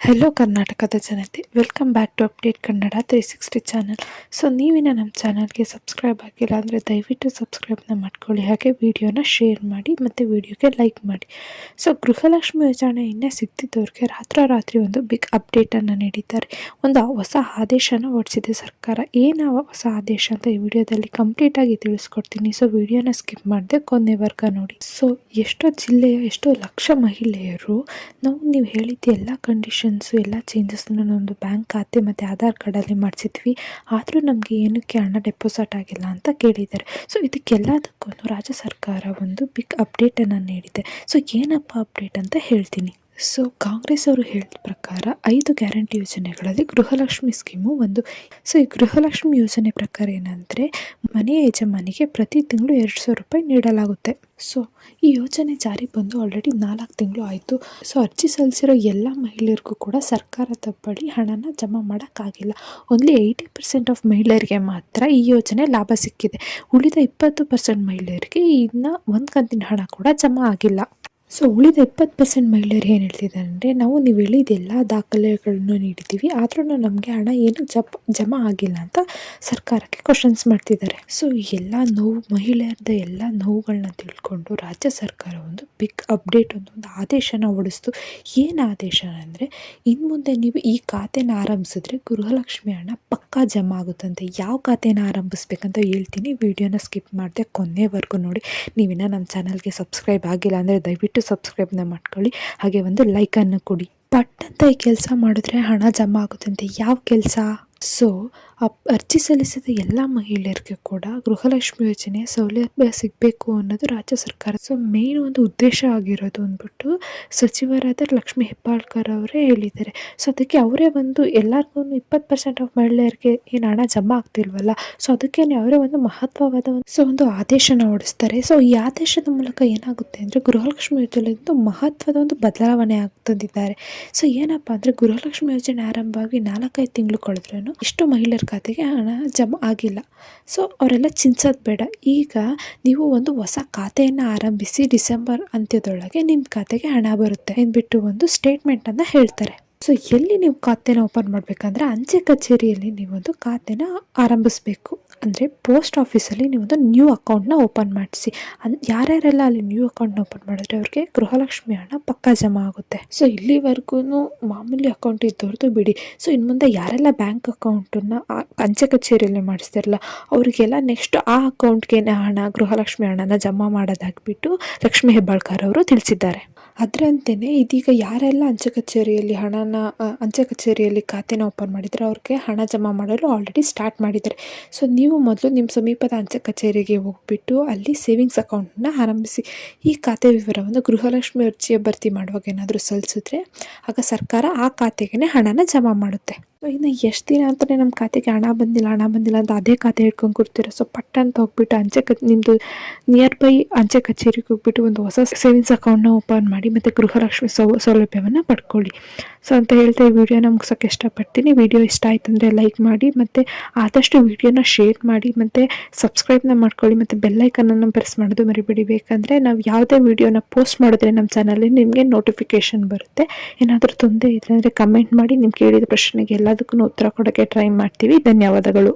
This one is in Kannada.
ಹೆಲೋ ಕರ್ನಾಟಕದ ಜನತೆ, welcome back to update Kannada 360 channel. So ನೀವಿನ ನಮ್ಮ ಚಾನಲ್ಗೆ ಸಬ್ಸ್ಕ್ರೈಬ್ ಆಗಿಲ್ಲ ಅಂದರೆ ದಯವಿಟ್ಟು ಸಬ್ಸ್ಕ್ರೈಬ್ನ ಮಾಡ್ಕೊಳ್ಳಿ. ಹಾಗೆ ವಿಡಿಯೋನ ಶೇರ್ ಮಾಡಿ ಮತ್ತು ವಿಡಿಯೋಗೆ ಲೈಕ್ ಮಾಡಿ. ಸೊ ಗೃಹಲಕ್ಷ್ಮಿ ಯೋಜನೆ ಇನ್ನೇ ಸಿಗ್ತಿದ್ದವ್ರಿಗೆ ರಾತ್ರೋರಾತ್ರಿ ಒಂದು ಬಿಗ್ ಅಪ್ಡೇಟನ್ನು ನೀಡಿದ್ದಾರೆ. ಒಂದು ಹೊಸ ಆದೇಶನ ಹೊರಡಿಸಿದೆ ಸರ್ಕಾರ. ಏನು ಹೊಸ ಆದೇಶ ಅಂತ ಈ ವಿಡಿಯೋದಲ್ಲಿ ಕಂಪ್ಲೀಟಾಗಿ ತಿಳಿಸ್ಕೊಡ್ತೀನಿ. ಸೊ ವಿಡಿಯೋನ ಸ್ಕಿಪ್ ಮಾಡದೆ ಕೊನೆವರೆಗೂ ನೋಡಿ. ಸೊ ಎಷ್ಟೋ ಜಿಲ್ಲೆಯ ಎಷ್ಟೋ ಲಕ್ಷ ಮಹಿಳೆಯರು ನೀವು ಹೇಳಿದ ಎಲ್ಲ ಕಂಡೀಷನ್ಸು ಎಲ್ಲ ಚೇಂಜಸ್ನ ಒಂದು ಬ್ಯಾಂಕ್ ಖಾತೆ ಮತ್ತು ಆಧಾರ್ ಕಾರ್ಡಲ್ಲಿ ಮಾಡಿಸಿದ್ವಿ, ಆದರೂ ನಮಗೆ ಏನಕ್ಕೆ ಹಣ ಡೆಪಾಸಿಟ್ ಆಗಿಲ್ಲ ಅಂತ ಕೇಳಿದ್ದಾರೆ. ಸೊ ಇದಕ್ಕೆಲ್ಲದಕ್ಕೂ ರಾಜ್ಯ ಸರ್ಕಾರ ಒಂದು ಬಿಗ್ ಅಪ್ಡೇಟನ್ನು ನೀಡಿದೆ. ಸೊ ಏನಪ್ಪ ಅಪ್ಡೇಟ್ ಅಂತ ಹೇಳ್ತೀನಿ. ಸೊ ಕಾಂಗ್ರೆಸ್ ಅವರು ಹೇಳಿದ ಪ್ರಕಾರ 5 ಗ್ಯಾರಂಟಿ ಯೋಜನೆಗಳಲ್ಲಿ ಗೃಹಲಕ್ಷ್ಮಿ ಸ್ಕೀಮು ಒಂದು. ಸೊ ಈ ಗೃಹಲಕ್ಷ್ಮಿ ಯೋಜನೆ ಪ್ರಕಾರ ಏನಂದರೆ ಮನೆಯ ಯಜಮಾನಿಗೆ ಪ್ರತಿ ತಿಂಗಳು 2,000 ರೂಪಾಯಿ ನೀಡಲಾಗುತ್ತೆ. ಸೊ ಈ ಯೋಜನೆ ಜಾರಿ ಬಂದು ಆಲ್ರೆಡಿ 4 ತಿಂಗಳು ಆಯಿತು. ಸೊ ಅರ್ಜಿ ಸಲ್ಲಿಸಿರೋ ಎಲ್ಲ ಮಹಿಳೆಯರಿಗೂ ಕೂಡ ಸರ್ಕಾರದ ಬಳಿ ಹಣನ ಜಮಾ ಮಾಡೋಕ್ಕಾಗಿಲ್ಲ. ಓನ್ಲಿ 80% ಆಫ್ ಮಹಿಳೆಯರಿಗೆ ಮಾತ್ರ ಈ ಯೋಜನೆ ಲಾಭ ಸಿಕ್ಕಿದೆ. ಉಳಿದ 20% ಮಹಿಳೆಯರಿಗೆ ಇನ್ನು ಒಂದು ಕಂತಿನ ಹಣ ಕೂಡ ಜಮಾ ಆಗಿಲ್ಲ. ಸೊ ಉಳಿದ 20% ಮಹಿಳೆಯರು ಏನು ಹೇಳ್ತಿದ್ದಾರೆ ಅಂದರೆ, ನೀವು ಹೇಳಿದೆಲ್ಲ ದಾಖಲೆಗಳನ್ನು ನೀಡಿದ್ದೀವಿ, ಆದ್ರೂ ನಮಗೆ ಹಣ ಏನು ಜಮಾ ಆಗಿಲ್ಲ ಅಂತ ಸರ್ಕಾರಕ್ಕೆ ಕ್ವಶನ್ಸ್ ಮಾಡ್ತಿದ್ದಾರೆ. ಸೊ ಎಲ್ಲ ಮಹಿಳೆಯರದ ಎಲ್ಲ ನೋವುಗಳನ್ನ ತಿಳ್ಕೊಂಡು ರಾಜ್ಯ ಸರ್ಕಾರ ಒಂದು ಬಿಗ್ ಅಪ್ಡೇಟ್ ಒಂದು ಆದೇಶನ ಹೊರಡಿಸ್ತು. ಏನು ಆದೇಶ ಅಂದರೆ, ಇನ್ನು ಮುಂದೆ ನೀವು ಈ ಖಾತೆನ ಆರಂಭಿಸಿದ್ರೆ ಗೃಹಲಕ್ಷ್ಮಿ ಹಣ ಪಕ್ಕಾ ಜಮಾ ಆಗುತ್ತಂತೆ. ಯಾವ ಖಾತೆನ ಆರಂಭಿಸ್ಬೇಕಂತ ಹೇಳ್ತೀನಿ, ವಿಡಿಯೋನ ಸ್ಕಿಪ್ ಮಾಡದೆ ಕೊನೆವರೆಗೂ ನೋಡಿ. ನೀವಿನ್ನ ನಮ್ಮ ಚಾನಲ್ಗೆ ಸಬ್ಸ್ಕ್ರೈಬ್ ಆಗಿಲ್ಲ ಅಂದರೆ ದಯವಿಟ್ಟು ಸಬ್ಸ್ಕ್ರೈಬ್ನ ಮಾಡ್ಕೊಳ್ಳಿ. ಹಾಗೆ ಒಂದು ಲೈಕನ್ನು ಕೊಡಿ. ಪಟ್ ಅಂತ ಈ ಕೆಲಸ ಮಾಡಿದ್ರೆ ಹಣ ಜಮಾ ಆಗುತ್ತಂತೆ. ಯಾವ ಕೆಲಸ? ಸೊ ಅರ್ಜಿ ಸಲ್ಲಿಸಿದ ಎಲ್ಲ ಮಹಿಳೆಯರಿಗೆ ಕೂಡ ಗೃಹಲಕ್ಷ್ಮಿ ಯೋಜನೆ ಸೌಲಭ್ಯ ಸಿಗಬೇಕು ಅನ್ನೋದು ರಾಜ್ಯ ಸರ್ಕಾರ. ಸೊ ಮೇನ್ ಒಂದು ಉದ್ದೇಶ ಆಗಿರೋದು ಅಂದ್ಬಿಟ್ಟು ಸಚಿವರಾದ ಲಕ್ಷ್ಮೀ ಹೆಬ್ಬಾಳ್ಕರ್ ಅವರೇ ಹೇಳಿದ್ದಾರೆ. ಸೊ ಅದಕ್ಕೆ ಅವರೇ ಒಂದು ಎಲ್ಲರಿಗೂ 20% ಆಫ್ ಮಹಿಳೆಯರಿಗೆ ಏನು ಹಣ ಜಮಾ ಆಗ್ತಿಲ್ವಲ್ಲ, ಸೊ ಅದಕ್ಕೆ ಅವರೇ ಒಂದು ಮಹತ್ವವಾದ ಒಂದು ಆದೇಶನ ಹೊರಡಿಸ್ತಾರೆ. ಸೊ ಈ ಆದೇಶದ ಮೂಲಕ ಏನಾಗುತ್ತೆ ಅಂದರೆ, ಗೃಹಲಕ್ಷ್ಮಿ ಯೋಜನೆ ಮಹತ್ವದ ಒಂದು ಬದಲಾವಣೆ ಆಗ್ತಂದಿದ್ದಾರೆ. ಸೊ ಏನಪ್ಪ ಅಂದರೆ, ಗೃಹಲಕ್ಷ್ಮಿ ಯೋಜನೆ ಆರಂಭವಾಗಿ 4-5 ತಿಂಗಳು ಕಳೆದ್ರೂ ಇಷ್ಟು ಮಹಿಳೆಯರ ಖಾತೆಗೆ ಹಣ ಜಮಾ ಆಗಿಲ್ಲ. ಸೊ ಅವರೆಲ್ಲ ಚಿಂತಿಸೋದು ಬೇಡ. ಈಗ ನೀವು ಒಂದು ಹೊಸ ಖಾತೆಯನ್ನು ಆರಂಭಿಸಿ ಡಿಸೆಂಬರ್ ಅಂತ್ಯದೊಳಗೆ ನಿಮ್ಮ ಖಾತೆಗೆ ಹಣ ಬರುತ್ತೆ ಅಂದ್ಬಿಟ್ಟು ಒಂದು ಸ್ಟೇಟ್ಮೆಂಟನ್ನು ಹೇಳ್ತಾರೆ. ಸೊ ಎಲ್ಲಿ ನೀವು ಖಾತೆನ ಓಪನ್ ಮಾಡಬೇಕಂದ್ರೆ, ಅಂಚೆ ಕಚೇರಿಯಲ್ಲಿ ನೀವೊಂದು ಖಾತೆನ ಆರಂಭಿಸಬೇಕು. ಅಂದರೆ ಪೋಸ್ಟ್ ಆಫೀಸಲ್ಲಿ ನೀವೊಂದು ನ್ಯೂ ಅಕೌಂಟ್ನ ಓಪನ್ ಮಾಡಿಸಿ. ಯಾರ್ಯಾರೆಲ್ಲ ಅಲ್ಲಿ ನ್ಯೂ ಅಕೌಂಟ್ನ ಓಪನ್ ಮಾಡಿದ್ರೆ ಅವ್ರಿಗೆ ಗೃಹಲಕ್ಷ್ಮಿ ಹಣ ಪಕ್ಕಾ ಜಮಾ ಆಗುತ್ತೆ. ಸೊ ಇಲ್ಲಿವರೆಗೂ ಮಾಮೂಲಿ ಅಕೌಂಟ್ ಇದ್ದವ್ರದ್ದು ಬಿಡಿ. ಸೊ ಇನ್ನು ಮುಂದೆ ಯಾರೆಲ್ಲ ಬ್ಯಾಂಕ್ ಅಕೌಂಟನ್ನು ಅಂಚೆ ಕಚೇರಿಯಲ್ಲಿ ಮಾಡಿಸ್ತಾರಲ್ಲ, ಅವರಿಗೆಲ್ಲ ನೆಕ್ಸ್ಟ್ ಆ ಅಕೌಂಟ್ಗೆ ಹಣ ಗೃಹಲಕ್ಷ್ಮಿ ಹಣನ ಜಮಾ ಮಾಡೋದಾಗ್ಬಿಟ್ಟು ಲಕ್ಷ್ಮೀ ಹೆಬ್ಬಾಳ್ಕರ್ ಅವರು ತಿಳಿಸಿದ್ದಾರೆ. ಅದರಂತೆಯೇ ಇದೀಗ ಯಾರೆಲ್ಲ ಅಂಚೆ ಕಚೇರಿಯಲ್ಲಿ ಖಾತೆನ ಓಪನ್ ಮಾಡಿದರೆ ಅವ್ರಿಗೆ ಹಣ ಜಮಾ ಮಾಡಲು ಆಲ್ರೆಡಿ ಸ್ಟಾರ್ಟ್ ಮಾಡಿದ್ದಾರೆ. ಸೊ ನೀವು ಮೊದಲು ನಿಮ್ಮ ಸಮೀಪದ ಅಂಚೆ ಕಚೇರಿಗೆ ಹೋಗ್ಬಿಟ್ಟು ಅಲ್ಲಿ ಸೇವಿಂಗ್ಸ್ ಅಕೌಂಟನ್ನ ಆರಂಭಿಸಿ. ಈ ಖಾತೆ ವಿವರವನ್ನು ಗೃಹಲಕ್ಷ್ಮಿ ಅರ್ಜಿಯ ಭರ್ತಿ ಮಾಡುವಾಗ ಏನಾದರೂ ಸಲ್ಲಿಸಿದ್ರೆ ಆಗ ಸರ್ಕಾರ ಆ ಖಾತೆಗೆ ಹಣನ ಜಮಾ ಮಾಡುತ್ತೆ. ಸೊ ಇನ್ನು ಎಷ್ಟು ದಿನ ಅಂತಲೇ ನಮ್ಮ ಖಾತೆಗೆ ಹಣ ಬಂದಿಲ್ಲ ಅಂತ ಅದೇ ಖಾತೆ ಹಿಡ್ಕೊಂಡು ಕೊಡ್ತೀರ. ಸೊ ಪಟ್ಟ ಅಂತ ಹೋಗ್ಬಿಟ್ಟು ನಿಮ್ಮದು ನಿಯರ್ ಬೈ ಅಂಚೆ ಕಚೇರಿಗೆ ಹೋಗ್ಬಿಟ್ಟು ಒಂದು ಹೊಸ ಸೇವಿಂಗ್ಸ್ ಅಕೌಂಟ್ನ ಓಪನ್ ಮಾಡಿ ಮತ್ತು ಗೃಹಲಕ್ಷ್ಮಿ ಸೌಲಭ್ಯವನ್ನು ಪಡ್ಕೊಳ್ಳಿ. ಸೊ ಅಂತ ಹೇಳ್ತಾ ಈ ವಿಡಿಯೋನ ಮುಗಿಸೋಕ್ಕೆ ಇಷ್ಟಪಡ್ತೀನಿ. ವಿಡಿಯೋ ಇಷ್ಟ ಆಯ್ತು ಅಂದರೆ ಲೈಕ್ ಮಾಡಿ, ಮತ್ತು ಆದಷ್ಟು ವಿಡಿಯೋನ ಶೇರ್ ಮಾಡಿ, ಮತ್ತು ಸಬ್ಸ್ಕ್ರೈಬ್ನ ಮಾಡ್ಕೊಳ್ಳಿ, ಮತ್ತು ಬೆಲ್ಲೈಕನನ್ನು ಪ್ರೆಸ್ ಮಾಡೋದು ಮರಿಬೇಡಿ. ಬೇಕಂದರೆ ನಾವು ಯಾವುದೇ ವಿಡಿಯೋನ ಪೋಸ್ಟ್ ಮಾಡಿದ್ರೆ ನಮ್ಮ ಚಾನಲಲ್ಲಿ ನಿಮಗೆ ನೋಟಿಫಿಕೇಷನ್ ಬರುತ್ತೆ. ಏನಾದರೂ ತೊಂದರೆ ಇದ್ದರೆ ಅಂದರೆ ಕಮೆಂಟ್ ಮಾಡಿ. ನಿಮ್ಗೆ ಕೇಳಿದ ಪ್ರಶ್ನೆಗೆ ಎಲ್ಲದಕ್ಕೂ ಉತ್ತರ ಕೊಡೋಕ್ಕೆ ಟ್ರೈ ಮಾಡ್ತೀವಿ. ಧನ್ಯವಾದಗಳು.